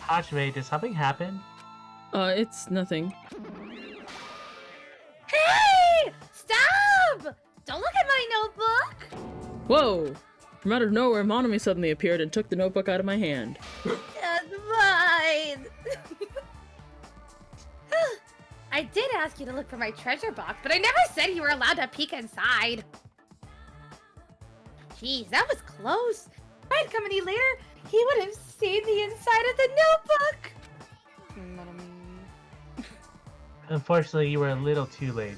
Hajime, did something happen? It's nothing. Hey! Stop! Don't look at my notebook! Whoa! From out of nowhere, Monami suddenly appeared and took the notebook out of my hand. That's mine! I did ask you to look for my treasure box, but I never said you were allowed to peek inside. Jeez, that was close. If I'd come any later, he would have seen the inside of the notebook. Unfortunately, you were a little too late.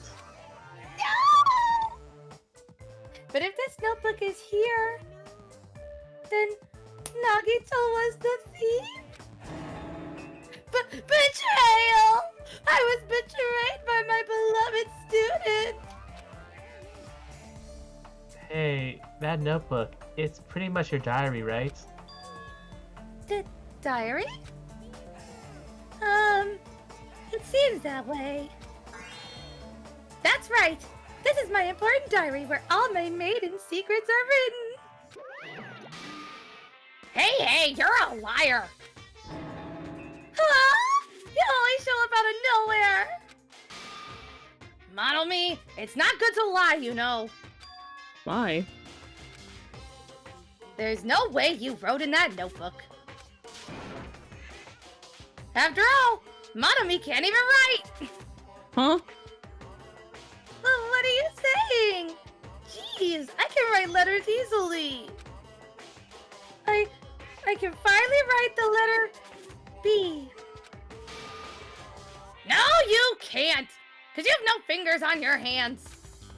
No! But if this notebook is here, then Nagito was the thief? Betrayal! I was betrayed by my beloved student! Hey, that notebook, it's pretty much your diary, right? The diary? It seems that way. That's right! This is my important diary where all my maiden secrets are written! Hey, you're a liar! Huh? You always show up out of nowhere! Monomi, it's not good to lie, you know. Why? There's no way you wrote in that notebook. After all, Monomi can't even write! Huh? What are you saying? Jeez, I can write letters easily. I can finally write the letter B. No, you can't! Because you have no fingers on your hands.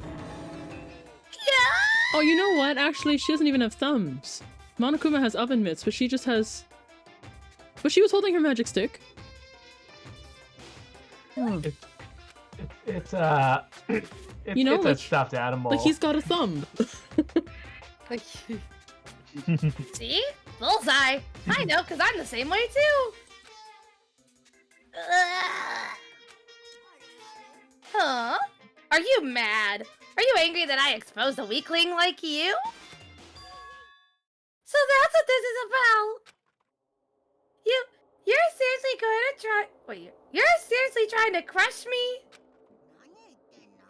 Yeah! Oh, you know what? Actually, she doesn't even have thumbs. Monokuma has oven mitts, but she just has... But she was holding her magic stick. Oh. It's You know, it's like- a stuffed animal. Like, he's got a thumb. See? Bullseye! I know, because I'm the same way too! Huh? Are you mad? Are you angry that I exposed a weakling like you? So that's what this is about! You're seriously going to try... Wait, you're seriously trying to crush me?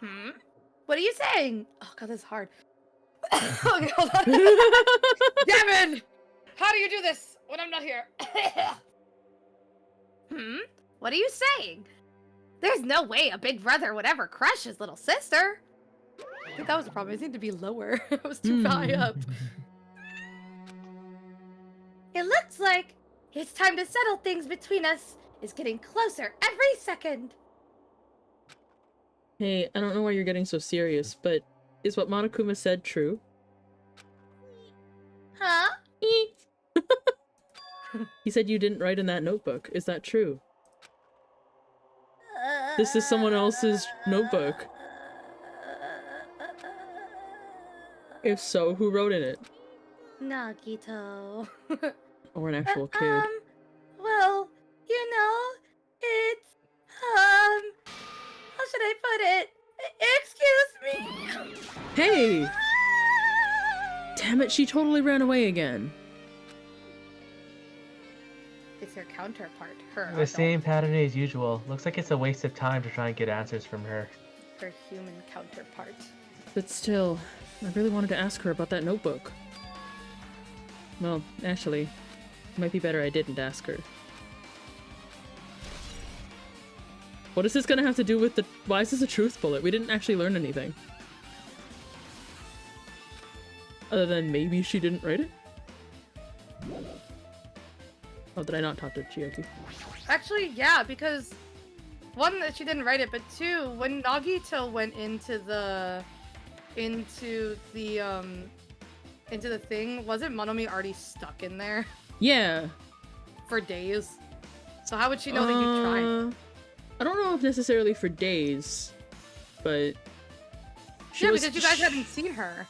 Hmm? What are you saying? Oh god, this is hard. Okay, hold on. Gavin! How do you do this when I'm not here? Hmm? What are you saying? There's no way a big brother would ever crush his little sister. I think that was the problem. I seemed to be lower. I was too high up. It looks like it's time to settle things between us. Is getting closer every second. Hey, I don't know why you're getting so serious, but is what Monokuma said true? Huh? He said you didn't write in that notebook. Is that true? This is someone else's notebook. If so, who wrote in it? Nagito. Or an actual kid. Well, you know, it's, how should I put it? Excuse me. Hey! Damn it, she totally ran away again. It's her counterpart, her The same pattern as usual. Looks like it's a waste of time to try and get answers from her. her human counterpart. But still, I really wanted to ask her about that notebook. Well, actually, it might be better I didn't ask her. What is this gonna have to do with the- Why is this a truth bullet? We didn't actually learn anything. Other than maybe she didn't write it? Oh, did I not talk to Chiaki? Actually, yeah, because one, that she didn't write it, but two, when Nagito went into the thing, wasn't Monomi already stuck in there Yeah. for days? So how would she know that you tried? I don't know if necessarily for days, but Yeah, because you guys hadn't seen her.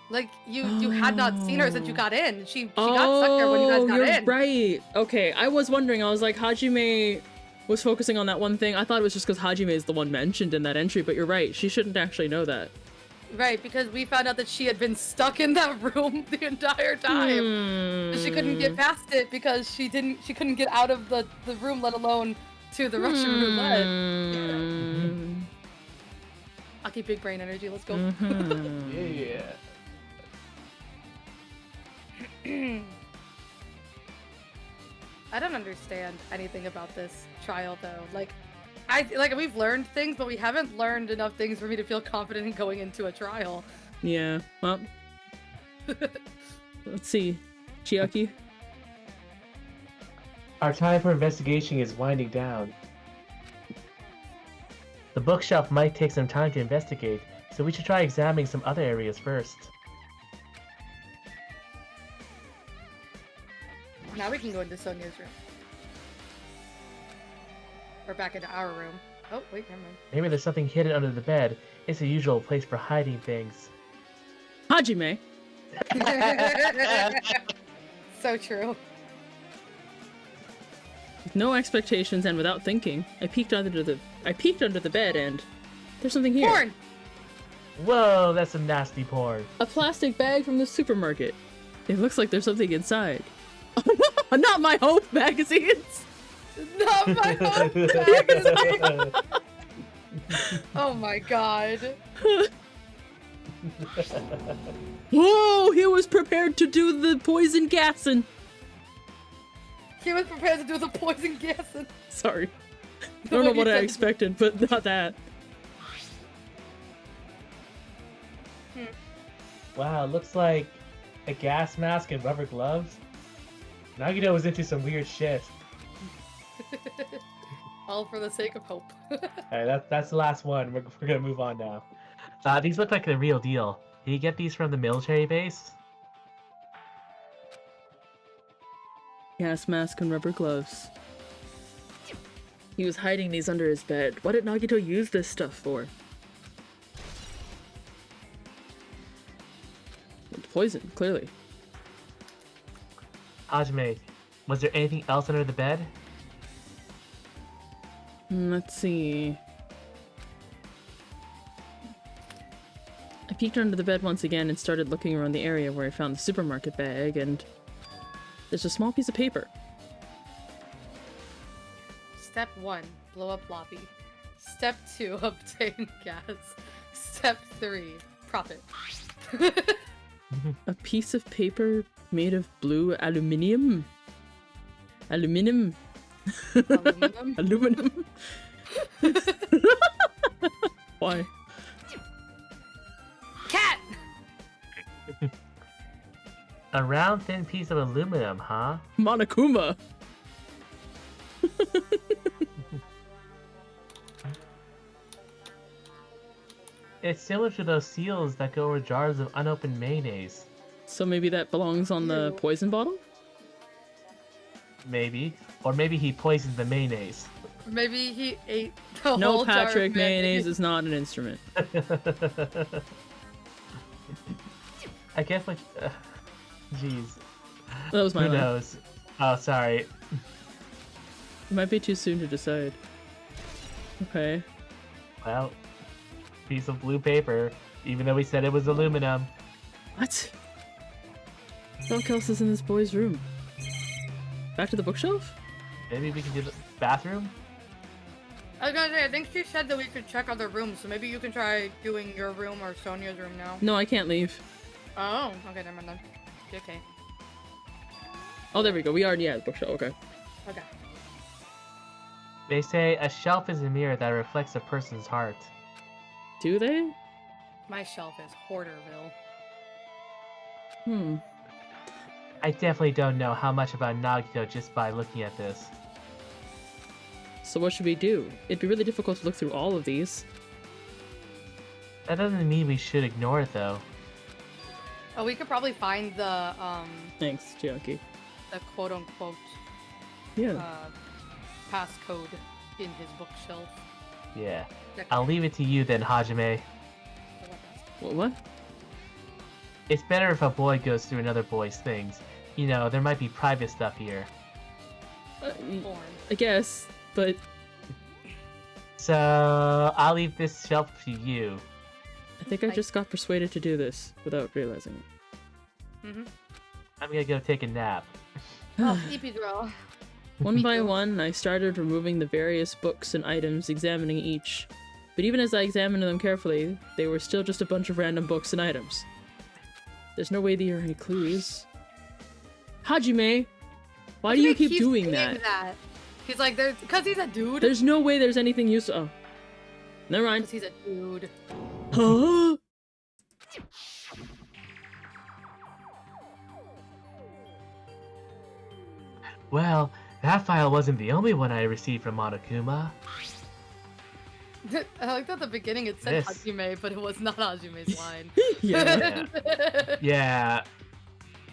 Like, you had not seen her since you got in. She got stuck there when you guys got you're in. Right. Okay, I was wondering. I was like, Hajime was focusing on that one thing. I thought it was just because Hajime is the one mentioned in that entry, but you're right. She shouldn't actually know that. Right, because we found out that she had been stuck in that room the entire time. She couldn't get past it because she couldn't get out of the room, let alone to the Russian roulette. I'll keep big brain energy, let's go. Yeah. I don't understand anything about this trial though. Like we've learned things, but we haven't learned enough things for me to feel confident in going into a trial. Yeah, well. Let's see. Chiaki? Our time for investigation is winding down. The bookshelf might take some time to investigate, so we should try examining some other areas first. Now we can go into Sonia's room. Or back into our room. Oh, wait, never mind. Maybe there's something hidden under the bed. It's the usual place for hiding things. Hajime! So true. With no expectations and without thinking, I peeked under the bed and there's something here. Porn! Whoa, that's some nasty porn. A plastic bag from the supermarket. It looks like there's something inside. Not My Hope magazines! Not my home. Oh my god. Whoa! He was prepared to do the poison gassing. He was prepared to do the poison gassing. Sorry. I don't know what I expected, but not that. Wow, looks like a gas mask and rubber gloves. Nagito was into some weird shit. All for the sake of hope. Alright, that's the last one. We're gonna move on now. These look like the real deal. Did you get these from the military base? Gas mask and rubber gloves. He was hiding these under his bed. What did Nagito use this stuff for? Poison, clearly. Hajime, was there anything else under the bed? Let's see. I peeked under the bed once again and started looking around the area where I found the supermarket bag, and there's a small piece of paper. Step 1, blow up lobby. Step 2, obtain gas. Step 3, profit. A piece of paper made of blue aluminium? Aluminum? Aluminum? Aluminum? Why? Cat! A round, thin piece of aluminum, huh? Monokuma! It's similar to those seals that go over jars of unopened mayonnaise. So maybe that belongs on the poison bottle? Maybe. Or maybe he poisoned the mayonnaise. Maybe he ate the No, whole jar of Patrick, mayonnaise is not an instrument. I guess like... Jeez. That was my Who line. knows? Oh, sorry. It might be too soon to decide. Okay. Well, piece of blue paper, even though we said it was aluminum. What? What else is in this boy's room? Back to the bookshelf? Maybe we can do the bathroom? I was gonna say, I think she said that we could check other rooms, so maybe you can try doing your room or Sonia's room now. No, I can't leave. Oh, okay, never mind then. Okay. Oh, there we go. We already had the bookshelf. Okay. Okay. They say a shelf is a mirror that reflects a person's heart. Do they? My shelf is Hoarderville. Hmm. I definitely don't know how much about Nagito just by looking at this. So what should we do? It'd be really difficult to look through all of these. That doesn't mean we should ignore it though. Oh, we could probably find the Thanks, Chiaki. quote-unquote Yeah. passcode in his bookshelf. Yeah. I'll leave it to you then, Hajime. What? It's better if a boy goes through another boy's things. You know, there might be private stuff here. Porn. I guess, but So, I'll leave this shelf to you. think I just got persuaded to do this without realizing it. Mm-hmm. I'm gonna go take a nap. Oh, sleepy girl. One by one, I started removing the various books and items, examining each. But even as I examined them carefully, they were still just a bunch of random books and items. There's no way there are any clues. Hajime! Why do you keep doing that? He's like, because he's a dude. There's no way there's anything useful. Oh. Never mind. Because he's a dude. Huh? Well, that file wasn't the only one I received from Monokuma. I like that at the beginning it said This. Hajime, but it was not Hajime's line. Yeah. Yeah.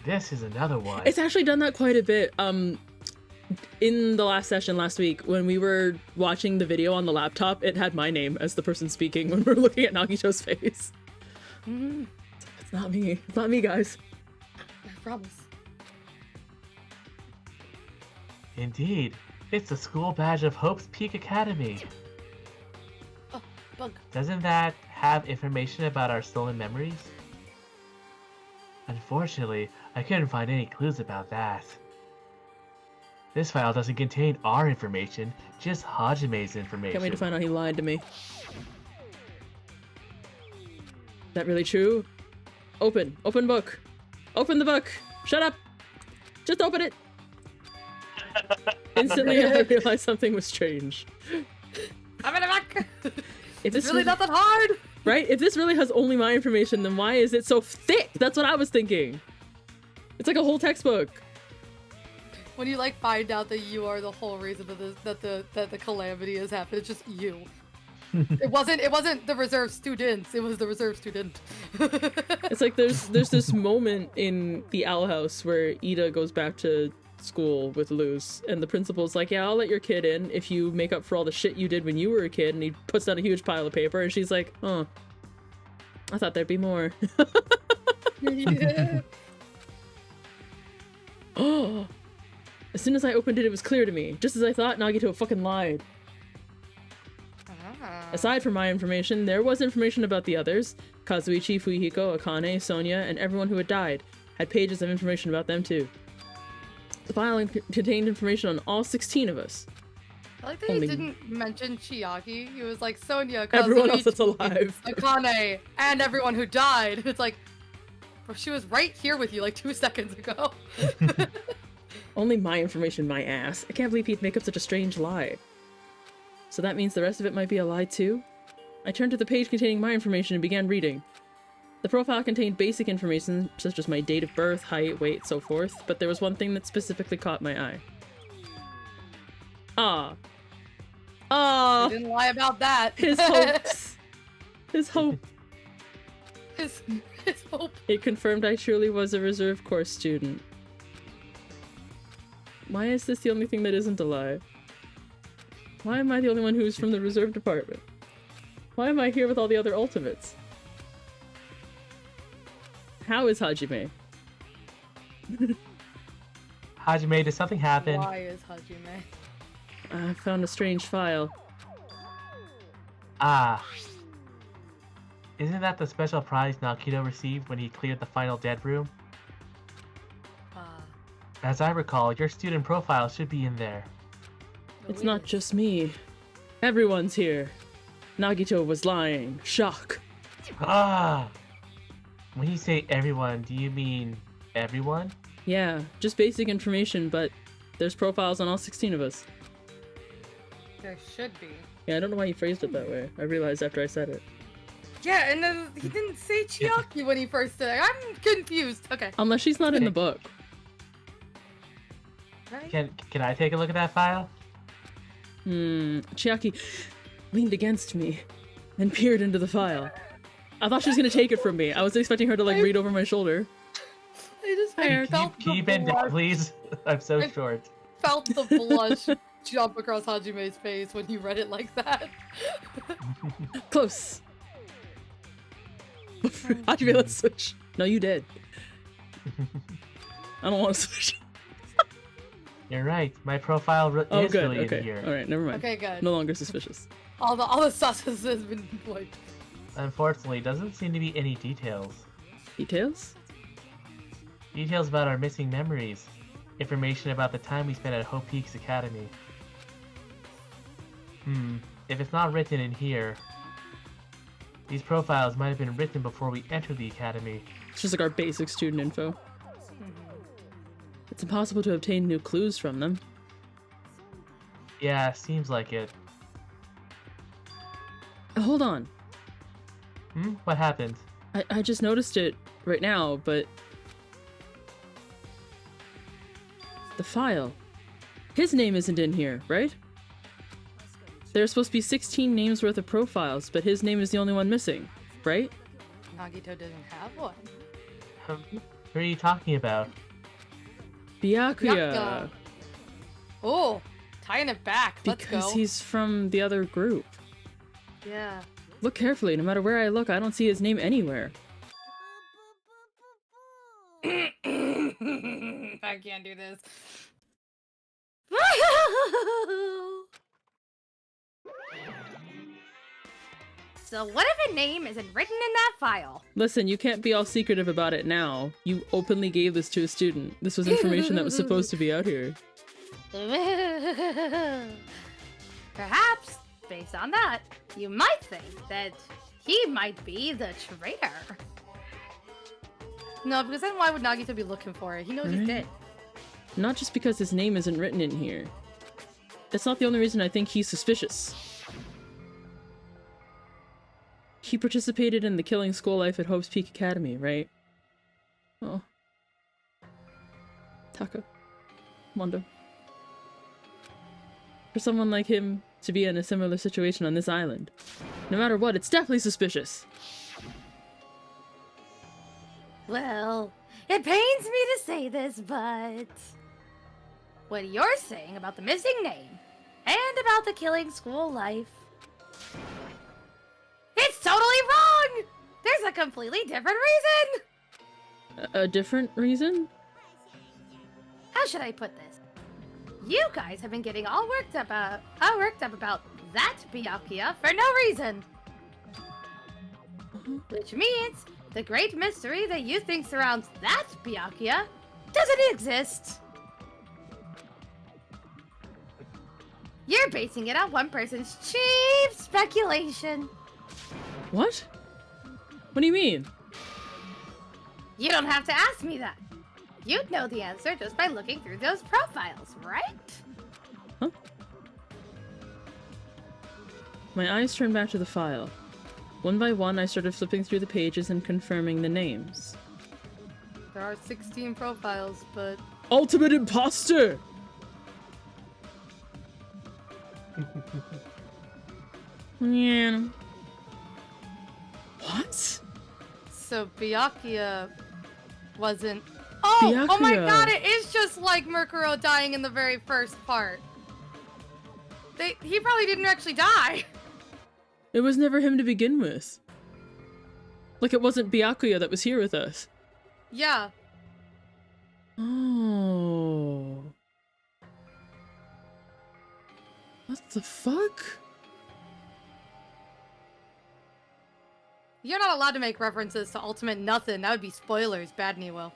This is another one. It's actually done that quite a bit. In the last session last week, when we were watching the video on the laptop, it had my name as the person speaking when we were looking at Nagito's face. Mm, It's not me. It's not me, guys. I promise. Indeed. It's the school badge of Hope's Peak Academy. Oh, bug. Doesn't that have information about our stolen memories? Unfortunately, I couldn't find any clues about that. This file doesn't contain our information, just Hajime's information. Can't wait to find out he lied to me. Is that really true? Open. Open book. Open the book. Shut up. Just open it. Instantly, I realized something was strange. I'm in a back. If It's really not that hard. Right? If this really has only my information, then why is it so thick? That's what I was thinking. It's like a whole textbook. When you like find out that you are the whole reason that the calamity has happened, it's just you. It wasn't the reserve students. It was the reserve student. It's like there's this moment in the Owl House where Ida goes back to school with Luz, and the principal's like, yeah, I'll let your kid in if you make up for all the shit you did when you were a kid, and he puts down a huge pile of paper, and she's like, oh, I thought there'd be more. Yeah. Oh, as soon as I opened it, it was clear to me. Just as I thought, Nagito fucking lied. Ah. Aside from my information, there was information about the others. Kazuichi, Fuyuhiko, Akane, Sonia, and everyone who had died had pages of information about them too. The file contained information on all 16 of us. I like that Only- he didn't mention Chiaki. He was like Sonia, Everyone else Kazuichi, that's alive. Akane, and everyone who died. It's like, well, she was right here with you like 2 seconds ago. Only my information, my ass. I can't believe he'd make up such a strange lie. So that means the rest of it might be a lie too? I turned to the page containing my information and began reading. The profile contained basic information, such as my date of birth, height, weight, so forth, but there was one thing that specifically caught my eye. Ah. Ah! He didn't lie about that. His hopes. His hope. his hope. It confirmed I truly was a reserve course student. Why is this the only thing that isn't a lie? Why am I the only one who's from the reserve department? Why am I here with all the other ultimates? How is Hajime? Hajime, did something happen? Why is Hajime? I found a strange file. Ah. Isn't that the special prize Naokito received when he cleared the final dead room? As I recall, your student profile should be in there. It's not just me. Everyone's here. Nagito was lying. Shock. Ah! When you say everyone, do you mean everyone? Yeah, just basic information, but there's profiles on all 16 of us. There should be. Yeah, I don't know why you phrased it that way. I realized after I said it. Yeah, and then he didn't say Chiaki when he first did it. I'm confused. Okay. Unless she's not in the book. Right? Can I take a look at that file? Chiaki leaned against me and peered into the file. I thought she was gonna take it from me. I was expecting her to like read over my shoulder. I just Can you bend down, please? I'm so short. felt the blush jump across Hajime's face when he read it like that. Close. Hajime, let's switch. No, you did. I don't want to switch. You're right. My profile Oh, is good. really Okay. in here. All right. Never mind. Okay, good. No longer suspicious. All the susses has been wiped. Unfortunately, doesn't seem to be any details. Details? Details about our missing memories. Information about the time we spent at Hope Peaks Academy. If it's not written in here, these profiles might have been written before we entered the academy. It's just like our basic student info. It's impossible to obtain new clues from them. Yeah, seems like it. Hold on. What happened? I just noticed it right now, but... The file. His name isn't in here, right? There's supposed to be 16 names worth of profiles, but his name is the only one missing, right? Nagito doesn't have one. What are you talking about? Byakuya. Oh, tying it back. Let's go. Because he's from the other group. Yeah. Look carefully. No matter where I look, I don't see his name anywhere. I can't do this. So what if a name isn't written in that file? Listen, you can't be all secretive about it now. You openly gave this to a student. This was information that was supposed to be out here. Perhaps, based on that, you might think that he might be the traitor. No, because then why would Nagito be looking for it? He knows he's dead. Not just because his name isn't written in here. That's not the only reason I think he's suspicious. He participated in the killing school life at Hope's Peak Academy, right? Oh. Taka. Mondo. For someone like him to be in a similar situation on this island, no matter what, it's definitely suspicious. Well, it pains me to say this, but what you're saying about the missing name and about the killing school life, it's totally wrong! There's a completely different reason! A different reason? How should I put this? You guys have been getting all worked up about that Byakuya for no reason. Which means the great mystery that you think surrounds that Byakuya doesn't exist. You're basing it on one person's cheap speculation. What? What do you mean? You don't have to ask me that. You'd know the answer just by looking through those profiles, right? Huh? My eyes turned back to the file. One by one, I started flipping through the pages and confirming the names. There are 16 profiles, but... Ultimate imposter! Yeah. What? So Byakuya wasn't... Oh my god, it is just like Murkuro dying in the very first part. He probably didn't actually die. It was never him to begin with. Like it wasn't Byakuya that was here with us. Yeah. Oh. What the fuck? You're not allowed to make references to Ultimate Nothing. That would be spoilers, bad Niwo.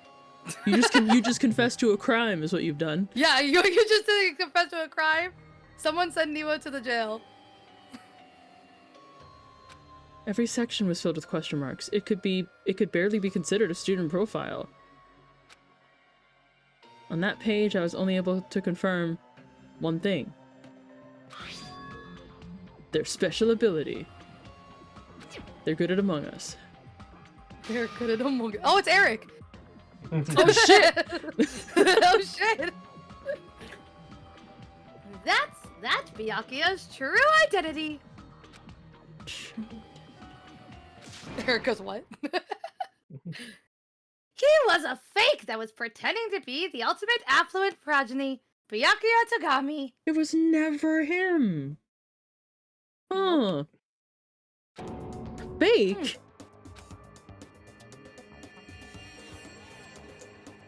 You just confessed to a crime is what you've done. Yeah, you just confessed to a crime. Someone send Niwo to the jail. Every section was filled with question marks. It could barely be considered a student profile. On that page, I was only able to confirm one thing. Their special ability. They're good at Among Us. They're good at Among Us. Oh, it's Eric! Oh shit! Oh shit! That's Byakuya's true identity. Eric goes, what? He was a fake that was pretending to be the ultimate affluent progeny, Byakuya Togami. It was never him. Huh. Fake?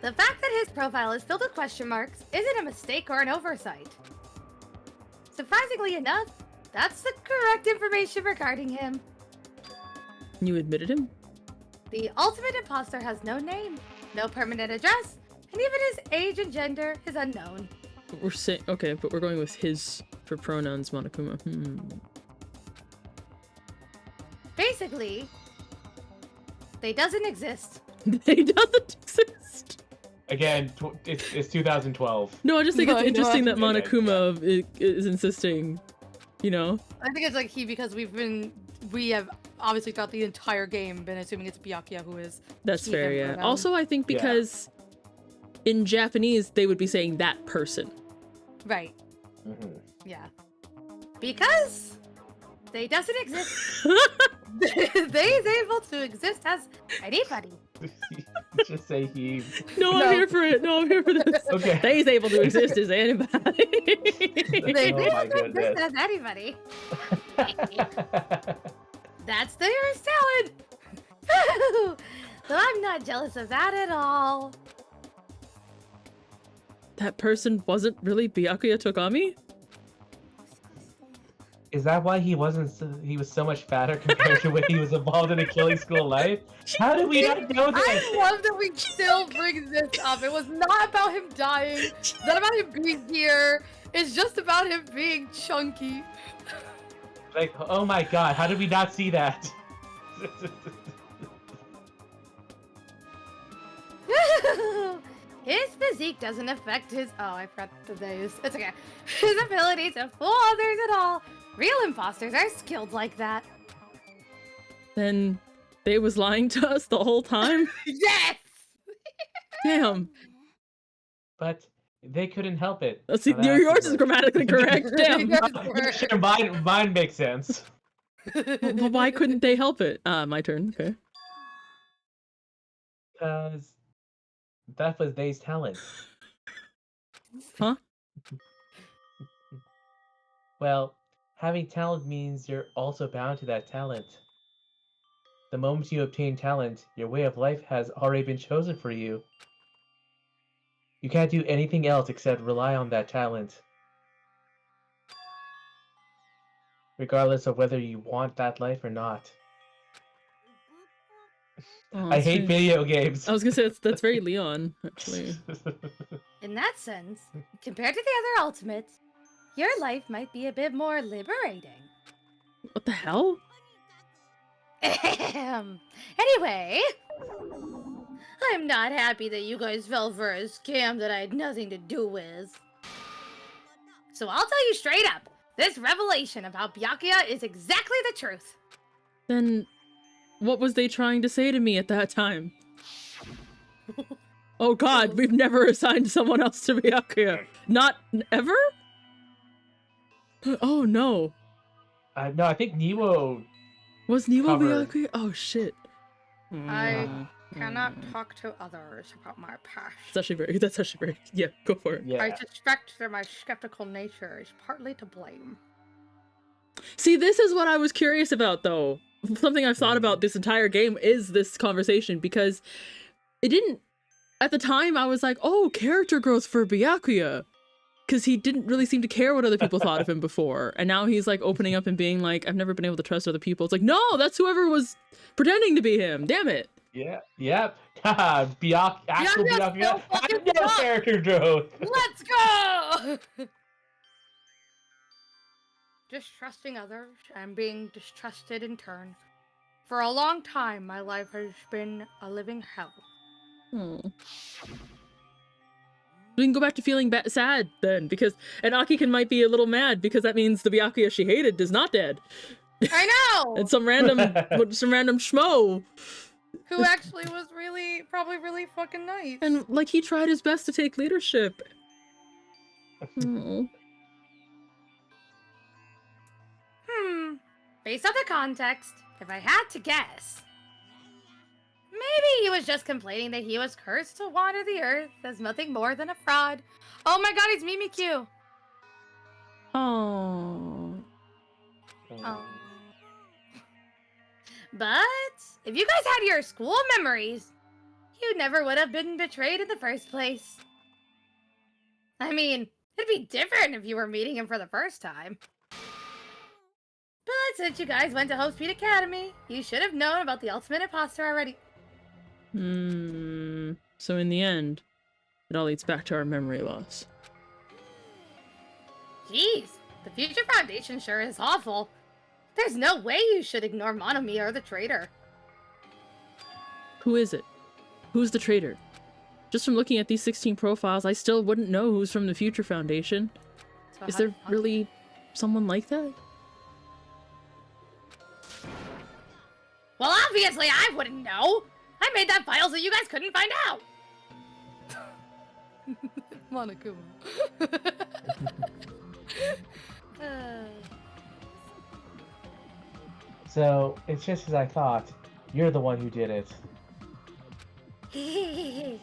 The fact that his profile is filled with question marks isn't a mistake or an oversight. Surprisingly enough, that's the correct information regarding him. You admitted him? The ultimate imposter has no name, no permanent address, and even his age and gender is unknown. We're saying okay, but we're going with his for pronouns, Monokuma. Basically, they doesn't exist. They doesn't exist. Again, it's 2012. No, I just think No, it's interesting that Yeah, Monokuma is insisting, you know? I think it's like because we have obviously throughout the entire game been assuming it's Byakuya who is. That's he fair, and yeah. pronoun. Also, I think because in Japanese, they would be saying that person. Right. Mm-hmm. Yeah. Because they doesn't exist. They is able to exist as anybody. Just say he. No, I'm here for it. No, I'm here for this. Okay. They's able to exist as anybody. They Oh able my to exist goodness. as anybody. That's the nearest talent. So I'm not jealous of that at all. That person wasn't really Byakuya Togami? Is that why he wasn't? He was so much fatter compared to when he was involved in a killing school life. How did we not know this? I love that we still bring this up. It was not about him dying. It's not about him being here. It's just about him being chunky. Like, oh my god, how did we not see that? His physique doesn't affect his. Oh, I forgot the days. It's okay. His ability to fool others at all. Real imposters are skilled like that. Then they was lying to us the whole time? Yes! Damn. But they couldn't help it. See, Oh, that's yours is the grammatically correct. Damn. Yes, Sure, mine makes sense. But why couldn't they help it? My turn. Okay. Because that was Day's talent. Huh? Well, having talent means you're also bound to that talent. The moment you obtain talent, your way of life has already been chosen for you. You can't do anything else except rely on that talent. Regardless of whether you want that life or not. Oh, I that's hate very- video games. I was gonna say that's very Leon, actually. In that sense, compared to the other ultimates, your life might be a bit more liberating. What the hell? Anyway, I'm not happy that you guys fell for a scam that I had nothing to do with. So I'll tell you straight up, this revelation about Byakuya is exactly the truth. Then what was they trying to say to me at that time? Oh god, we've never assigned someone else to Byakuya. Not ever? Oh no. No, I think Niwo. Was Niwo Covered. Byakuya? Oh shit. I cannot talk to others about my past. That's actually very, yeah, go for it. Yeah. I suspect that my skeptical nature is partly to blame. See, this is what I was curious about, though. Something I've thought about this entire game is this conversation, because it didn't... At the time, I was like, oh, character growth for Byakuya. Because he didn't really seem to care what other people thought of him before. And now he's, like, opening up and being like, I've never been able to trust other people. It's like, no, that's whoever was pretending to be him. Damn it. Yeah. Yep. Haha. Actual Byakuya's Byakuya. so fucking No tough. character growth. Let's go! Distrusting others and being distrusted in turn. For a long time, my life has been a living hell. Hmm. We can go back to feeling sad then, because and Aki might be a little mad because that means the Byakuya she hated is not dead, I know! and some random schmo, Who actually was probably really fucking nice. and like he tried his best to take leadership. Oh. Based on the context, if I had to guess, maybe he was just complaining that he was cursed to wander the earth as nothing more than a fraud. Oh my god, it's Mimikyu! Oh. Oh. But, if you guys had your school memories, you never would have been betrayed in the first place. I mean, it'd be different if you were meeting him for the first time. But since you guys went to Hope Speed Academy, you should have known about the ultimate imposter already. So in the end, it all leads back to our memory loss. Jeez, the Future Foundation sure is awful. There's no way you should ignore Monomi or the traitor. Who is it? Who's the traitor? Just from looking at these 16 profiles, I still wouldn't know who's from the Future Foundation. So Is there really someone like that? Well, obviously I wouldn't know. I made that file so you guys couldn't find out. Monokuma. So, it's just as I thought. You're the one who did it. The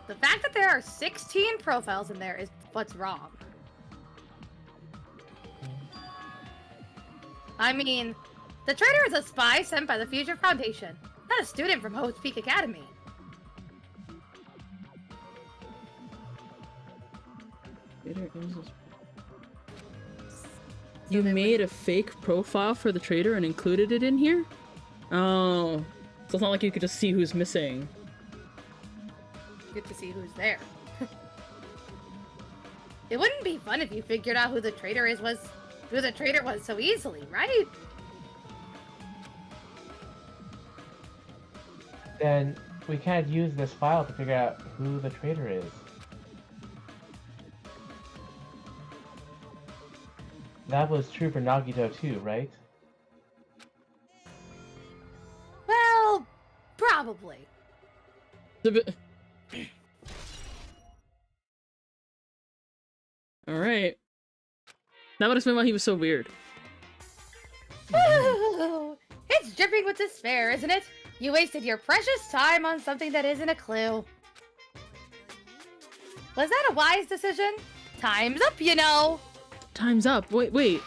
fact that there are 16 profiles in there is what's wrong. I mean, the traitor is a spy sent by the Future Foundation, not a student from Hope's Peak Academy. You made a fake profile for the traitor and included it in here? Oh. So it's not like you could just see who's missing. Good to see who's there. It wouldn't be fun if you figured out who the traitor was so easily, right? Then we can't use this file to figure out who the traitor is. That was true for Nagito too, right? Well, probably. Alright. That would explain why he was so weird. Ooh, it's dripping with despair, isn't it? You wasted your precious time on something that isn't a clue. Was that a wise decision? Time's up, you know. Time's up. Wait.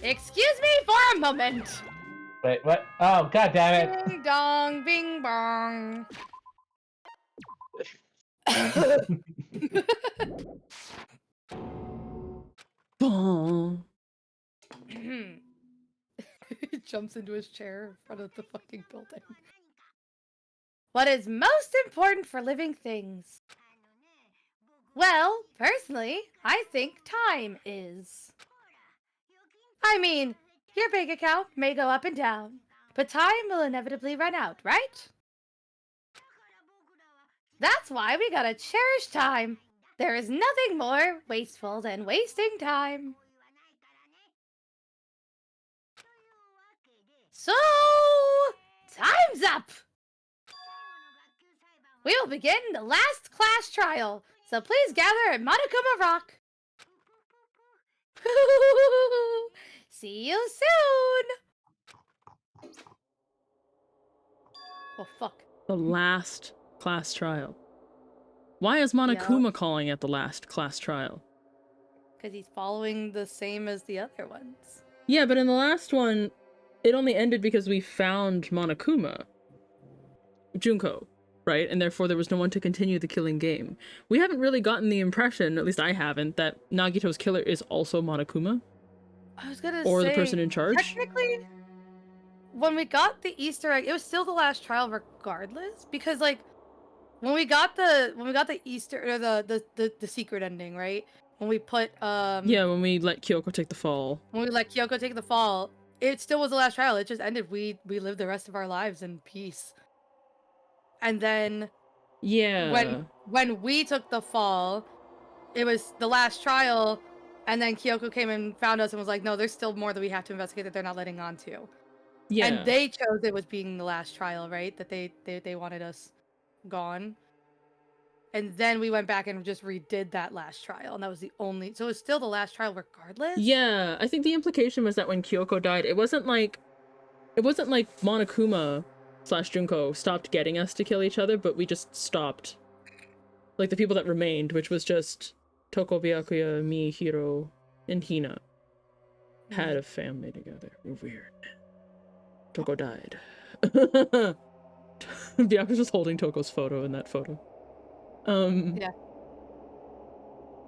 Excuse me for a moment. Wait, what? Oh, god damn it! Ding dong, bing bong. Boom. He jumps into his chair in front of the fucking building. What is most important for living things? Well, personally, I think time is. I mean, your bank account may go up and down, but time will inevitably run out, right? That's why we gotta cherish time. There is nothing more wasteful than wasting time. So, time's up! We will begin the last class trial, so please gather at Monokuma Rock. See you soon! Oh, fuck. The last class trial. Why is Monokuma calling it the last class trial? Because he's following the same as the other ones. Yeah, but in the last one, it only ended because we found Monokuma. Junko, right? And therefore there was no one to continue the killing game. We haven't really gotten the impression, at least I haven't, that Nagito's killer is also Monokuma. I was gonna or say, the person in charge. Technically, when we got the Easter egg, it was still the last trial regardless. Because like when we got the Easter or the secret ending, right? When we put yeah, when we let Kyoko take the fall. When we let Kyoko take the fall, it still was the last trial. It just ended. We lived the rest of our lives in peace. And then yeah, when we took the fall, it was the last trial, and then Kyoko came and found us and was like, no, there's still more that we have to investigate that they're not letting on to. yeah. And they chose it was being the last trial, right? That they wanted us gone. And then we went back and just redid that last trial, and that was the only. So it was still the last trial regardless. Yeah, I think the implication was that when Kyoko died, it wasn't like Monokuma / Junko stopped getting us to kill each other, but we just stopped. Like the people that remained, which was just Toko, Byakuya, me, Hiro, and Hina, had a family together. Weird. Toko died. Byakuya's just holding Toko's photo in that photo. Yeah.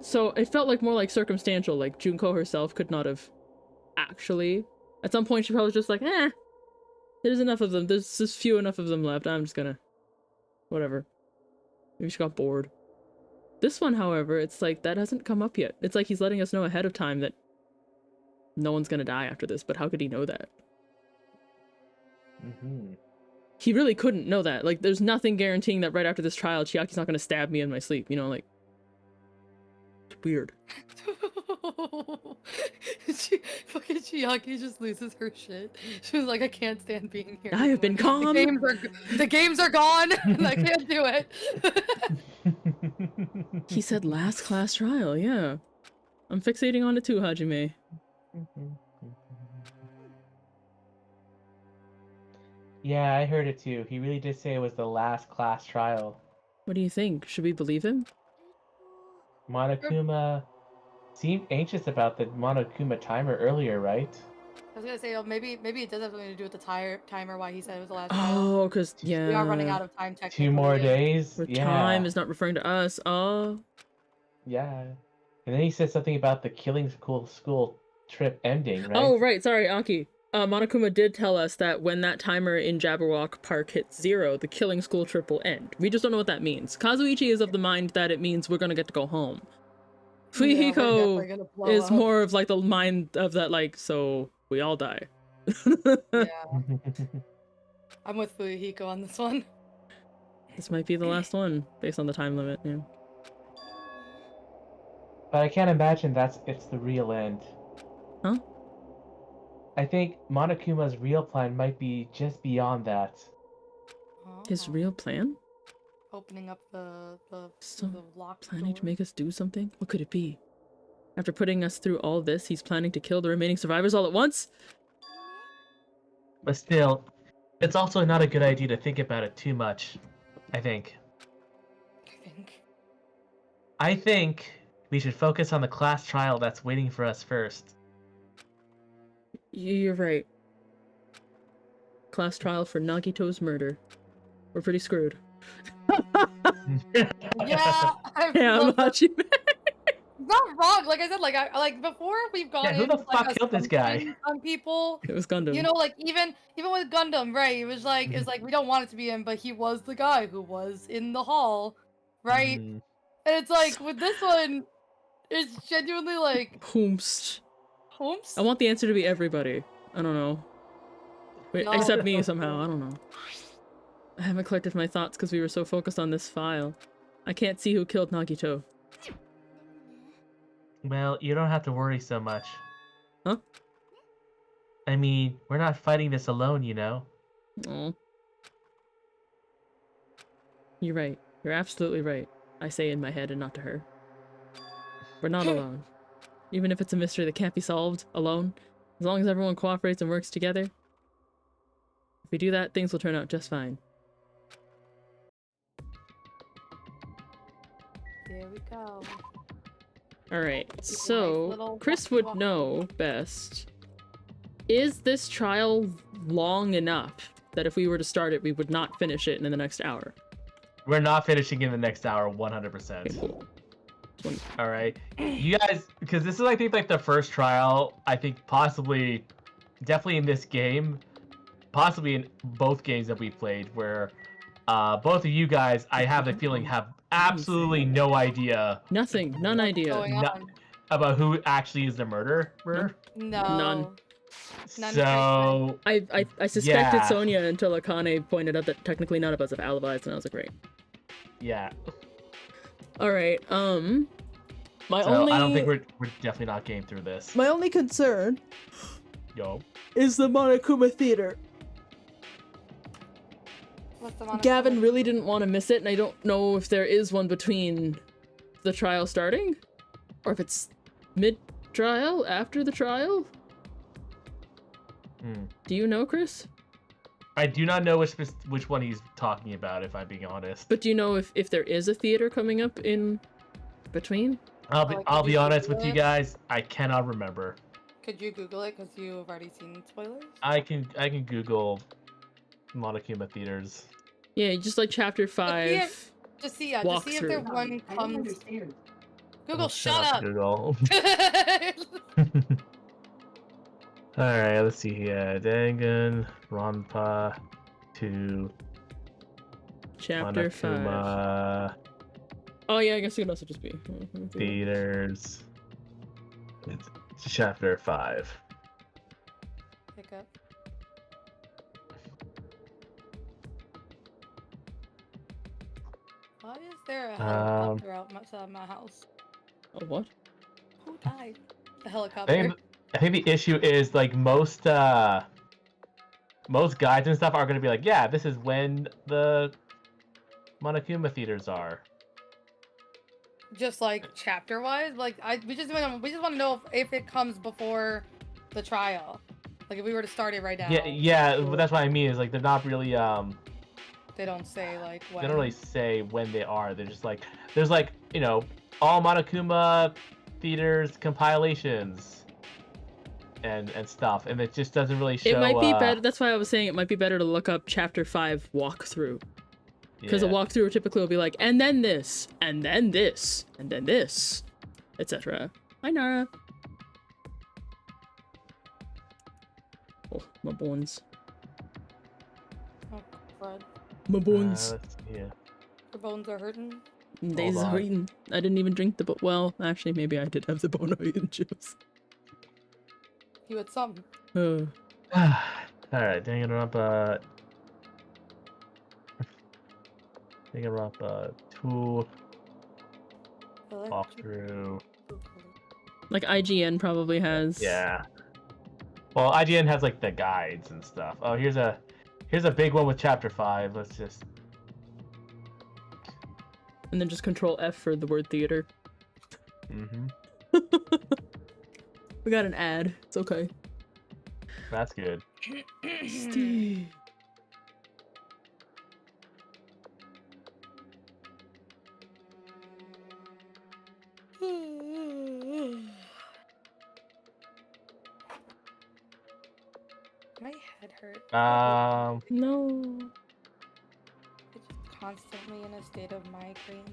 So it felt like more like circumstantial, like Junko herself could not have actually. At some point, she probably was just like, there's enough of them. There's just few enough of them left. I'm just gonna, whatever. Maybe she got bored. This one, however, it's like, that hasn't come up yet. It's like he's letting us know ahead of time that no one's gonna die after this, but how could he know that? He really couldn't know that. Like, there's nothing guaranteeing that right after this trial, Chiaki's not gonna stab me in my sleep, you know, like... It's weird. Fucking Chiaki just loses her shit. She was like, I can't stand being here. I have been calm! The games are gone! And I can't do it! He said last class trial, yeah. I'm fixating on it too, Hajime. Yeah, I heard it too. He really did say it was the last class trial. What do you think? Should we believe him? Monokuma seemed anxious about the Monokuma timer earlier, right? I was gonna say, oh, maybe it does have something to do with the timer, why he said it was the last trial. Oh, because, yeah. We are running out of time, technically. 2 more days? Where Yeah. time is not referring to us. Oh. Yeah. And then he said something about the killing school trip ending, right? Oh, right. Sorry, Aki. Monokuma did tell us that when that timer in Jabberwock Park hits 0, the killing school trip will end. We just don't know what that means. Kazuichi is of the mind that it means we're gonna get to go home. Fuyuhiko is more of like the mind of that, like, so we all die. Yeah. I'm with Fuyuhiko on this one. This might be the last one, based on the time limit, yeah. But I can't imagine it's the real end. Huh? I think Monokuma's real plan might be just beyond that. His real plan? Opening up the locked Planning door. to make us do something? What could it be? After putting us through all this, he's planning to kill the remaining survivors all at once? But still, it's also not a good idea to think about it too much, I think. I think we should focus on the class trial that's waiting for us first. You're right. Class trial for Nagito's murder. We're pretty screwed. Yeah, I'm Hajime. Not wrong. Like I said, like before we've gone. Yeah, who the fuck killed this guy? On people. It was Gundam. You know, like even with Gundam, right? It was like we don't want it to be him, but he was the guy who was in the hall, right? And it's like with this one, it's genuinely like Whomst. Whomst? I want the answer to be everybody. I don't know. Wait, No. except me somehow. I don't know. I haven't collected my thoughts because we were so focused on this file. I can't see who killed Nagito. Well, you don't have to worry so much. Huh? I mean, we're not fighting this alone, you know? Oh. You're right. You're absolutely right. I say in my head and not to her. We're not alone. Even if it's a mystery that can't be solved alone, as long as everyone cooperates and works together. If we do that, things will turn out just fine. There we go. Alright, so Kris would know best. Is this trial long enough that if we were to start it, we would not finish it in the next hour? We're not finishing in the next hour, 100%. Okay, cool. All right, you guys, because this is I think like the first trial, I think possibly, definitely in this game, possibly in both games that we played, where both of you guys, I have the feeling, have absolutely no idea. Nothing, none idea. About who actually is the murderer. No. None. So I suspected yeah. Sonia until Akane pointed out that technically none of us have alibis, and I was like, right. Yeah. Alright, my So only... I don't think we're definitely not game through this. My only concern Yo. is the Monokuma Theater. What's the Monokuma? Gavin really didn't want to miss it, and I don't know if there is one between the trial starting, or if it's mid-trial, after the trial? Do you know, Kris? I do not know which one he's talking about, if I'm being honest. But do you know if there is a theater coming up in between? I'll be honest with you guys, I cannot remember. Could you Google it because you've already seen spoilers? I can Google Monokuma theaters. Yeah, just like chapter 5. Just see if there one comes. Google, shut up. Google. Alright, let's see here. Danganronpa 2 Chapter 5. Monokuma Oh yeah, I guess it could also just be. Theaters. It's chapter 5. Pick up. Why is there a helicopter outside my house? Oh, what? Who died? The helicopter. I think the issue is like most guides and stuff are gonna be like, yeah, this is when the Monokuma theaters are. Just like chapter wise, like we just want to know if it comes before the trial. Like if we were to start it right now. Yeah, but that's what I mean is like they're not really They don't say like when. they don't really say when they are. They're just like there's like, you know, all Monokuma theaters compilations and stuff, and it just doesn't really show. It might be better. That's why I was saying it might be better to look up chapter 5 walkthrough. Because a walkthrough typically will be like, and then this, and then this, and then this, etc. Hi, Nara. Oh, my bones. Oh, Fred. My bones. Yeah. Your bones are hurting. Days Hold on. hurting. I didn't even drink the well, actually, maybe I did have the Bonoian juice. You had some. Oh. Alright, Danganronpa 2 walkthrough. Like IGN probably has. Yeah. Well, IGN has like the guides and stuff. Oh, here's a big one with chapter 5. Let's just. And then just control F for the word theater. Mm-hmm. We got an ad. It's okay. That's good. Steve. My head hurt. No. It's just constantly in a state of migraine.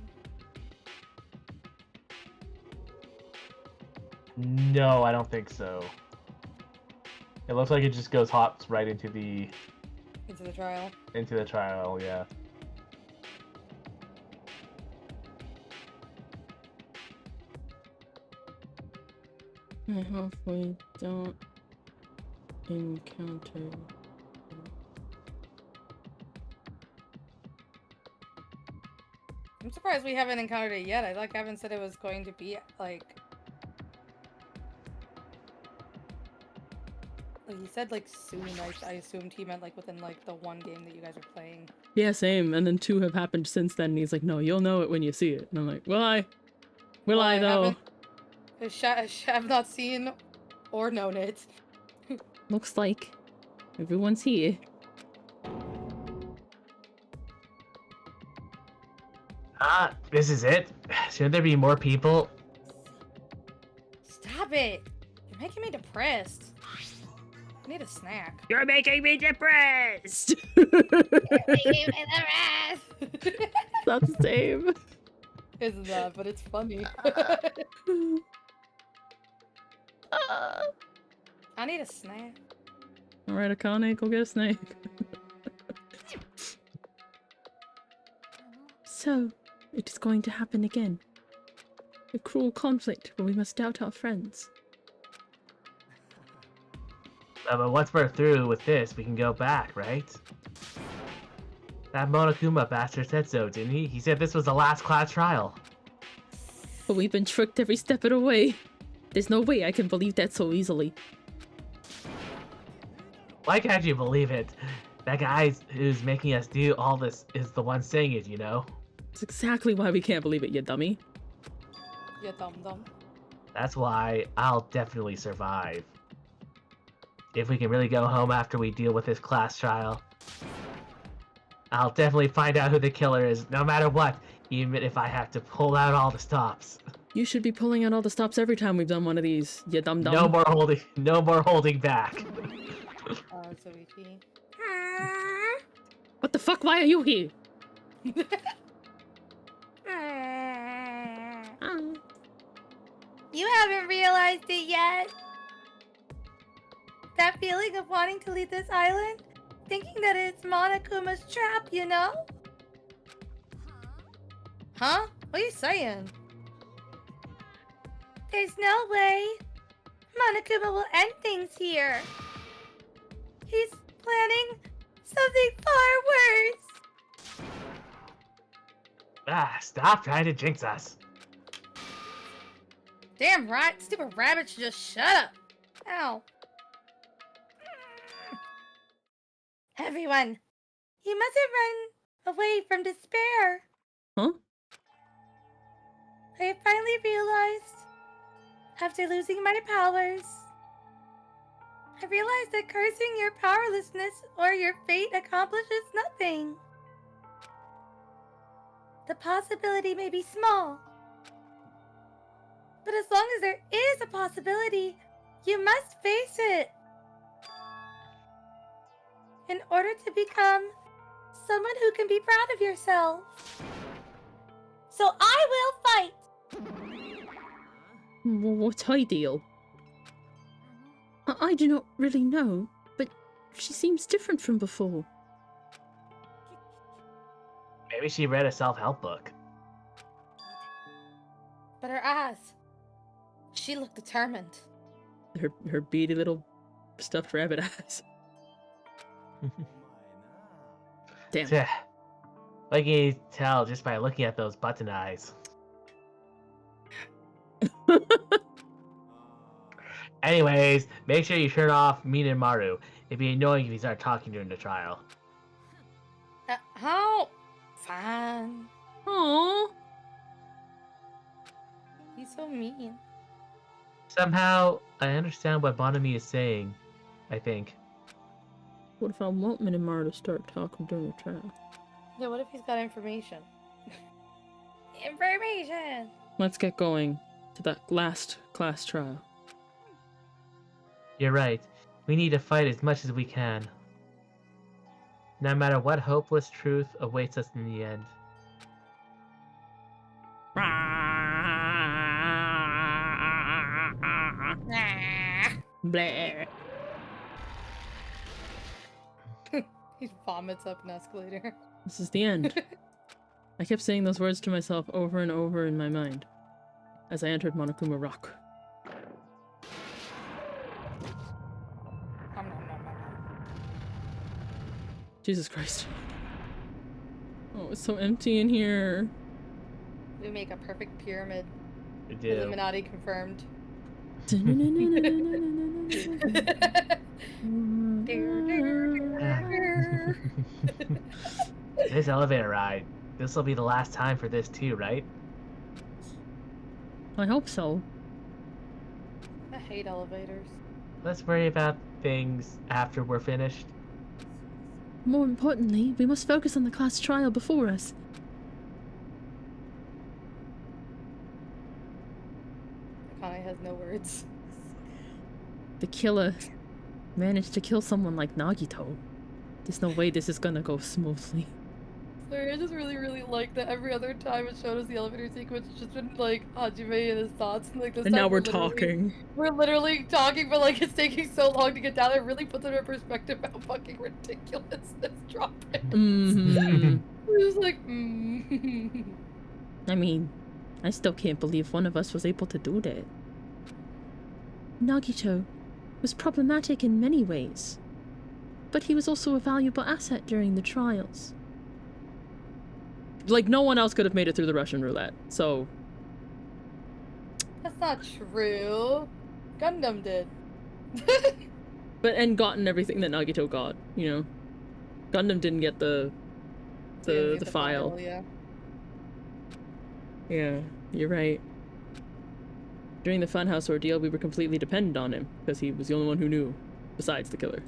No, I don't think so. It looks like it just hops right into the trial. Into the trial, yeah. I hope we don't encounter. I'm surprised we haven't encountered it yet. I like Gavin said it was going to be like he said like soon. I assumed he meant like within like the one game that you guys are playing. Yeah, same. And then 2 have happened since then. And he's like, no, you'll know it when you see it. And I'm like, will I? Will I though? Have not seen or known it. Looks like everyone's here. This is it? Shouldn't there be more people? Stop it! You're making me depressed. I need a snack. You're making me depressed! You're making me depressed! That's the same. Isn't that? But it's funny. I need a snack. Alright, Akane, go get a snake. So, it is going to happen again. A cruel conflict where we must doubt our friends. But once we're through with this, we can go back, right? That Monokuma bastard said so, didn't he? He said this was the last class trial. But we've been tricked every step of the way. There's no way I can believe that so easily. Why can't you believe it? That guy who's making us do all this is the one saying it, you know? It's exactly why we can't believe it, you dummy. You dumb. That's why I'll definitely survive. If we can really go home after we deal with this class trial, I'll definitely find out who the killer is, no matter what, even if I have to pull out all the stops. You should be pulling out all the stops every time we've done one of these, you dum-dum. No more holding back. Kazuichi. What the fuck? Why are you here? You haven't realized it yet? that feeling of wanting to leave this island? Thinking that it's Monokuma's trap, you know? Huh? What are you saying? There's no way Monokuma will end things here. He's planning something far worse. Ah, stop trying to jinx us. Damn right, stupid rabbit should just shut up. Ow. Everyone, you mustn't run away from despair. Huh? I finally realized, after losing my powers, I realized that cursing your powerlessness or your fate accomplishes nothing. The possibility may be small, but as long as there is a possibility, you must face it. In order to become someone who can be proud of yourself. So I will fight! What's her deal? I do not really know, but she seems different from before. Maybe she read a self-help book. But her eyes, she looked determined. Her beady little stuffed rabbit eyes. Damn. Yeah. Like you can tell just by looking at those button eyes. Anyways, make sure you turn off Minimaru. It'd be annoying if you start talking during the trial. Oh, fine. Aww. He's so mean. Somehow, I understand what Bonami is saying, I think. What if I want Minimaru to start talking during the trial? Yeah, what if he's got information? Information! Let's get going to that last class trial. You're right. We need to fight as much as we can. No matter what hopeless truth awaits us in the end. Blah. He vomits up an escalator. This is the end. I kept saying those words to myself over and over in my mind as I entered Monokuma Rock. Jesus Christ. Oh, it's so empty in here. We make a perfect pyramid. We do. Illuminati confirmed. This elevator ride. This will be the last time for this too, right? I hope so. I hate elevators. Let's worry about things after we're finished. More importantly, we must focus on the class trial before us. Akane has no words. The killer managed to kill someone like Nagito. There's no way this is gonna go smoothly. Sorry, I just really like that every other time it showed us the elevator sequence, it's just been like Hajime and his thoughts, and like this And time now we're literally- talking. We're literally talking, but like it's taking so long to get down there. It really puts it in perspective how fucking ridiculous this drop is. Mm-hmm. We're just like, I mean, I still can't believe one of us was able to do that. Nagito was problematic in many ways, but he was also a valuable asset during the trials. Like, no one else could have made it through the Russian roulette, so... That's not true. Gundam did. and gotten everything that Nagito got, you know? Gundam didn't get the file. Yeah. Yeah, you're right. During the Funhouse ordeal, we were completely dependent on him, because he was the only one who knew, besides the killer.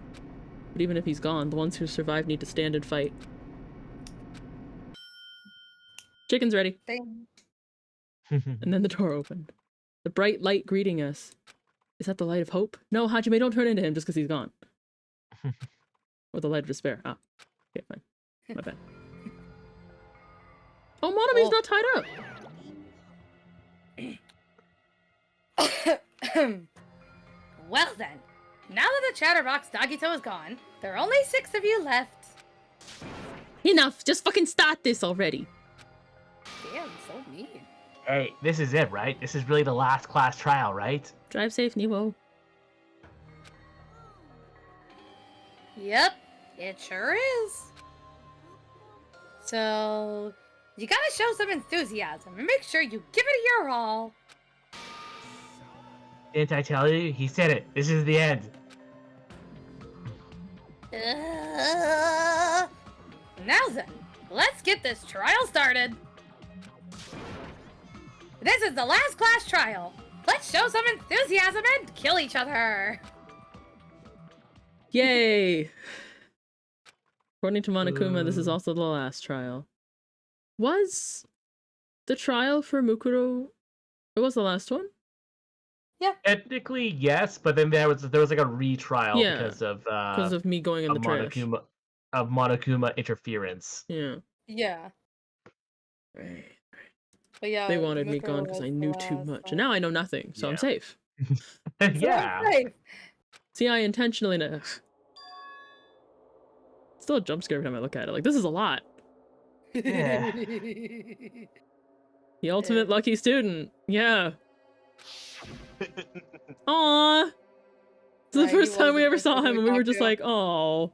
But even if he's gone, the ones who survived need to stand and fight. Chicken's ready. Dang. And then the door opened. The bright light greeting us. Is that the light of hope? No, Hajime, don't turn into him just because he's gone. Or the light of despair. Ah, okay, fine. My bad. Oh, Monomi's not tied up! Well then, Now that the chatterbox Nagito is gone, there are only 6 of you left. Enough! Just fucking start this already! Damn, so mean. Hey, this is it, right? This is really the last class trial, right? Drive safe, Niwo. Yep, it sure is. So, you gotta show some enthusiasm and make sure you give it your all. Didn't I tell you? He said it. This is the end. Now then, let's get this trial started. This is the last class trial. Let's show some enthusiasm and kill each other. Yay! According to Monokuma, this is also the last trial. Was the trial for Mukuro... It was the last one? Yeah. Technically, yes, but then there was like a retrial Yeah, because of me going in the trash. Monokuma interference. Yeah. Yeah. Right. But yeah, They wanted me Mukuro gone because was I the knew too last much. one. And now I know nothing, so I'm Yeah. safe. Yeah. So safe. See, I intentionally... Still a jump scare every time I look at it. Like, this is a lot. Yeah. The ultimate lucky student. Yeah. Aww. It's the Right, he first time was we the ever first saw person him, we and we were talked just to. like, oh.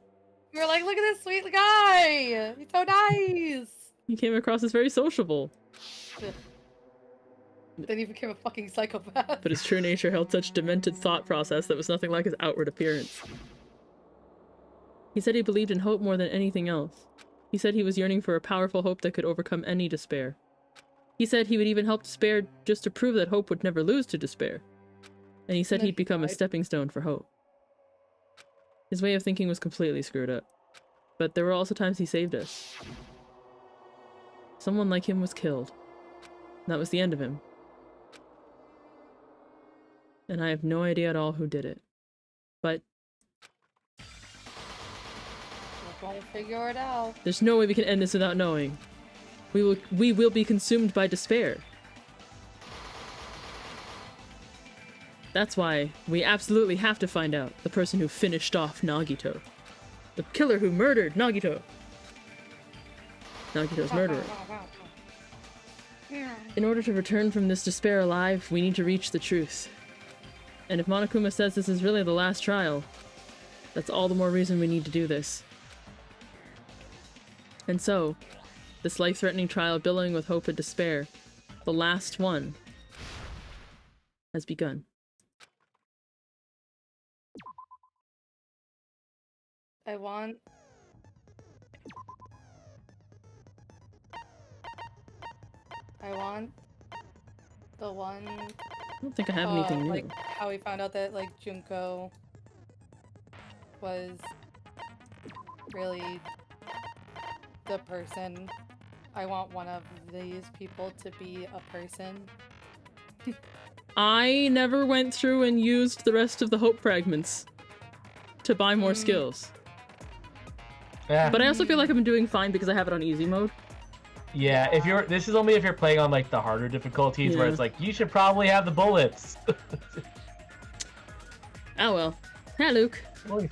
We were like, look at this sweet guy. He's so nice. He came across as very sociable. Then he became a fucking psychopath. But his true nature held such demented thought process that was nothing like his outward appearance. He said he believed in hope more than anything else. He said he was yearning for a powerful hope that could overcome any despair. He said he would even help despair just to prove that hope would never lose to despair. And he said And then he'd become a died. stepping stone for hope. His way of thinking was completely screwed up. But there were also times he saved us. Someone like him was killed. That was the end of him. And I have no idea at all who did it. But We're gonna figure it out. there's no way we can end this without knowing. We will be consumed by despair. That's why we absolutely have to find out the person who finished off Nagito. The killer who murdered Nagito. Nagito's murderer. In order to return from this despair alive, we need to reach the truth. And if Monokuma says this is really the last trial, that's all the more reason we need to do this. And so, this life-threatening trial billowing with hope and despair, the last one, has begun. I want the one I don't think I have anything new. like how we found out that like Junko was really the person. I want one of these people to be a person. I never went through and used the rest of the hope fragments to buy more skills. Yeah. But I also feel like I've been doing fine because I have it on easy mode. Yeah, this is only if you're playing on like the harder difficulties where Yeah. it's like you should probably have the bullets. Oh well. Hi, Luke. The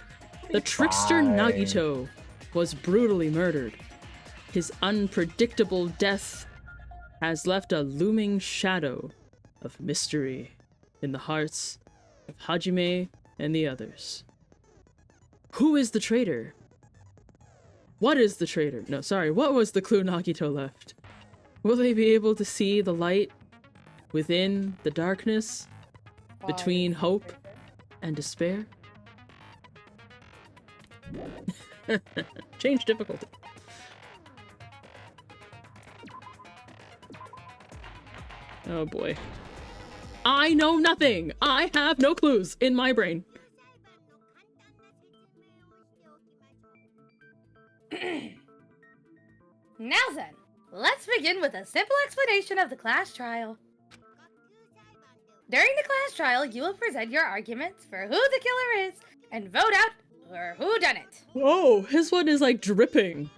The trickster Nagito was brutally murdered. His unpredictable death has left a looming shadow of mystery in the hearts of Hajime and the others. Who is the traitor? What is the traitor? No, sorry, what was the clue Nagito left? Will they be able to see the light within the darkness between hope and despair? Change difficulty. Oh boy. I know nothing! I have no clues in my brain. Now then, let's begin with a simple explanation of the class trial. During the class trial, you will present your arguments for who the killer is and vote out for who done it. Whoa, his one is like dripping.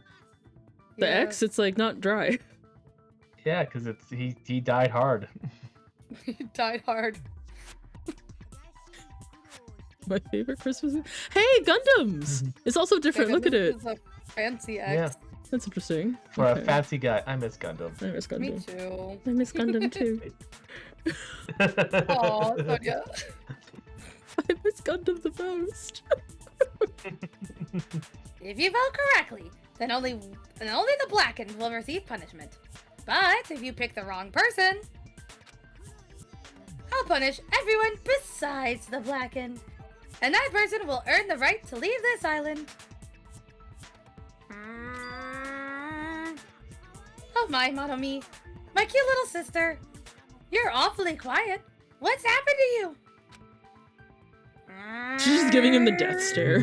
The Yeah. X, it's like not dry. Yeah, because he died hard. He died hard. my favorite Christmas. Hey, Gundams! It's also different. Look at it. It's a fancy Yeah. X. That's interesting. For Okay. a fancy guy, I miss Gundam. I miss Me Gundam. too. I miss Gundam too. Aw, Sonia. I miss Gundam the most. If you vote correctly, then only the blackened will receive punishment. But if you pick the wrong person, I'll punish everyone besides the blackened. And that person will earn the right to leave this island. Oh my, Monomi. My cute little sister. You're awfully quiet. What's happened to you? She's just giving him the death stare.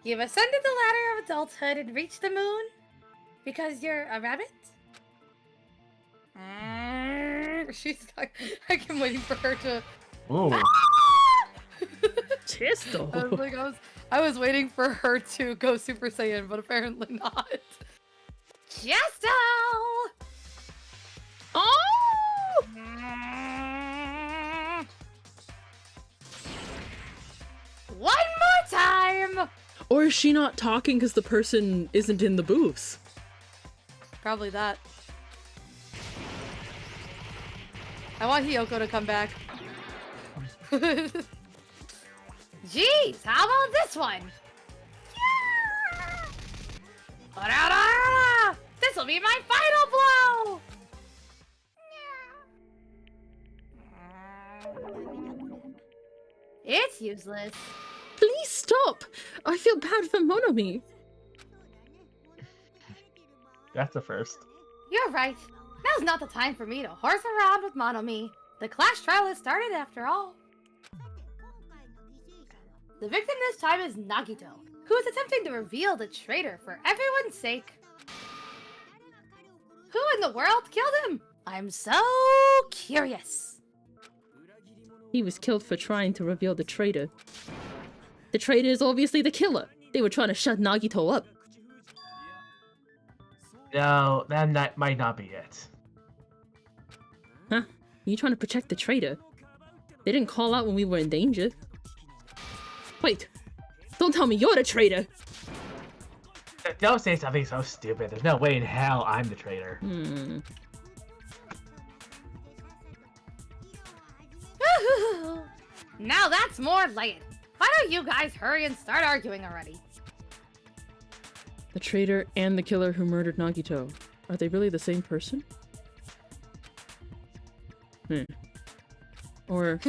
You've ascended the ladder of adulthood and reached the moon? Because you're a rabbit? She's like, I'm waiting for her to... Ooh. Chesto. I was waiting for her to go Super Saiyan, but apparently not. Chesto! Oh! One more time! Or is she not talking because the person isn't in the booths? Probably that. I want Hiyoko to come back. Jeez, how about this one? Yeah! This'll be my final blow! It's useless. Please stop! I feel bad for Monomi. That's a first. You're right. Now's not the time for me to horse around with Monomi. The clash trial has started after all. The victim this time is Nagito, who is attempting to reveal the traitor for everyone's sake. Who in the world killed him? I'm so curious. He was killed for trying to reveal the traitor. The traitor is obviously the killer. They were trying to shut Nagito up. No, that might not be it. Huh? You trying to protect the traitor? They didn't call out when we were in danger. Wait! Don't tell me you're the traitor! Don't say something so stupid. There's no way in hell I'm the traitor. Now that's more like it. Why don't you guys hurry and start arguing already? The traitor and the killer who murdered Nagito. Are they really the same person? Or